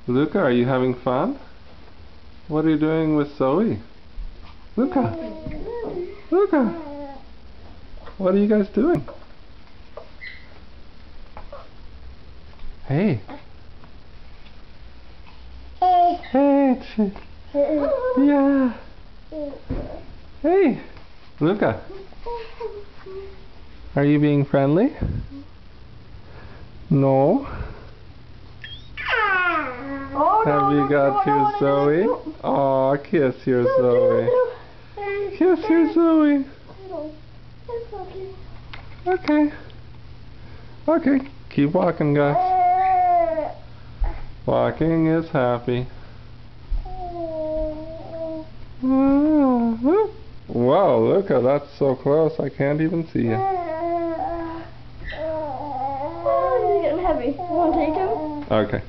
Luca, are you having fun? What are you doing with Zoe? Luca! Luca! What are you guys doing? Hey! Hey! Yeah! Hey! Luca! Are you being friendly? No? Have you got your Zoe? Aw, kiss your Zoe. Kiss your Zoe. Okay. Okay, keep walking, guys. Walking is happy. Wow, Luca, that's so close, I can't even see you. Oh, he's getting heavy. You want to take him? Okay.